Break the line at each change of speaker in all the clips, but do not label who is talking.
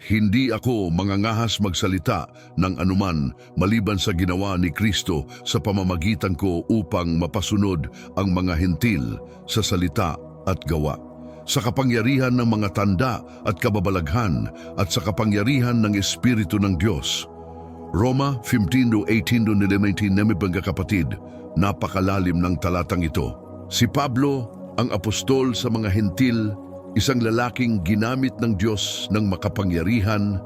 Hindi ako mangangahas magsalita ng anuman maliban sa ginawa ni Kristo sa pamamagitan ko upang mapasunod ang mga hentil sa salita at gawa, sa kapangyarihan ng mga tanda at kababalaghan at sa kapangyarihan ng Espiritu ng Diyos. Roma 15:18 nilimaitin namin mga kapatid, napakalalim ng talatang ito. Si Pablo, ang apostol sa mga hentil, isang lalaking ginamit ng Diyos ng makapangyarihan,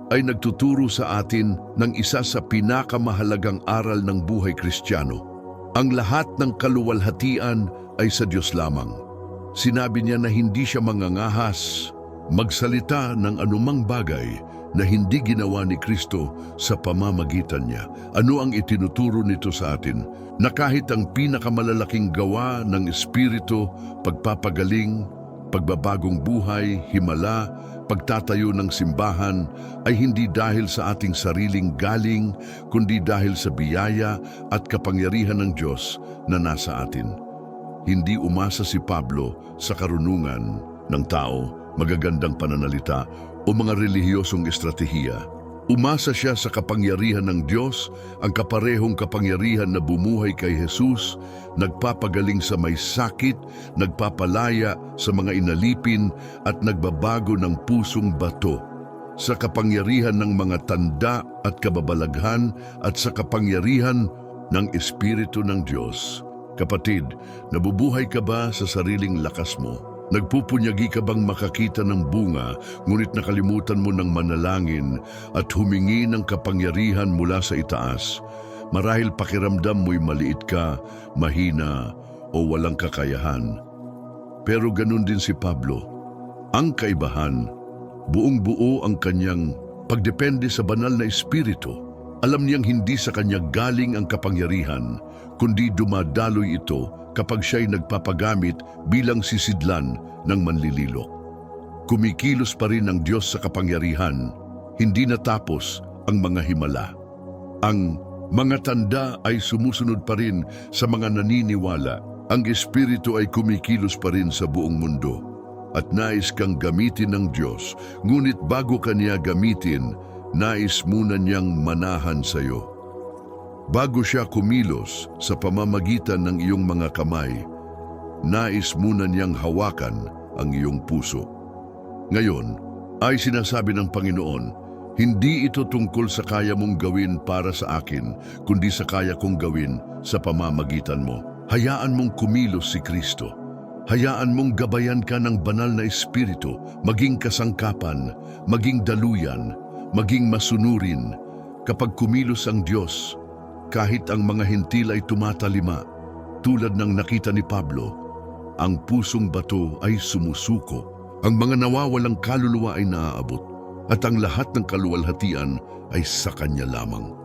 ay nagtuturo sa atin ng isa sa pinakamahalagang aral ng buhay Kristiyano. Ang lahat ng kaluwalhatian ay sa Diyos lamang. Sinabi niya na hindi siya mangangahas magsalita ng anumang bagay na hindi ginawa ni Kristo sa pamamagitan niya. Ano ang itinuturo nito sa atin? Na kahit ang pinakamalalaking gawa ng Espiritu, pagpapagaling, pagbabagong buhay, himala, pagtatayo ng simbahan ay hindi dahil sa ating sariling galing, kundi dahil sa biyaya at kapangyarihan ng Diyos na nasa atin. Hindi umasa si Pablo sa karunungan ng tao, magagandang pananalita o mga relihiyosong estratehiya. Umasa siya sa kapangyarihan ng Diyos, ang kaparehong kapangyarihan na bumuhay kay Jesus, nagpapagaling sa may sakit, nagpapalaya sa mga inalipin at nagbabago ng pusong bato. Sa kapangyarihan ng mga tanda at kababalaghan at sa kapangyarihan ng Espiritu ng Diyos. Kapatid, nabubuhay ka ba sa sariling lakas mo? Nagpupunyagi ka bang makakita ng bunga, ngunit nakalimutan mo ng manalangin at humingi ng kapangyarihan mula sa itaas? Marahil pakiramdam mo'y maliit ka, mahina o walang kakayahan. Pero ganun din si Pablo. Ang kaibahan, buong-buo ang kanyang pagdepende sa banal na Espiritu. Alam niyang hindi sa kanya galing ang kapangyarihan, kundi dumadaloy ito kapag siya'y nagpapagamit bilang sisidlan ng manlililok. Kumikilos pa rin ang Diyos sa kapangyarihan, hindi natapos ang mga himala. Ang mga tanda ay sumusunod pa rin sa mga naniniwala. Ang Espiritu ay kumikilos pa rin sa buong mundo. At nais kang gamitin ng Diyos, ngunit bago ka niya gamitin, nais muna niyang manahan sa iyo. Bago siya kumilos sa pamamagitan ng iyong mga kamay, nais muna niyang hawakan ang iyong puso. Ngayon, ay sinasabi ng Panginoon, hindi ito tungkol sa kaya mong gawin para sa akin, kundi sa kaya kong gawin sa pamamagitan mo. Hayaan mong kumilos si Kristo. Hayaan mong gabayan ka ng banal na Espiritu, maging kasangkapan, maging daluyan, maging masunurin. Kapag kumilos ang Diyos, kahit ang mga hentil ay tumatalima, tulad ng nakita ni Pablo, ang pusong bato ay sumusuko, ang mga nawawalang kaluluwa ay naaabot, at ang lahat ng kaluwalhatian ay sa Kanya lamang.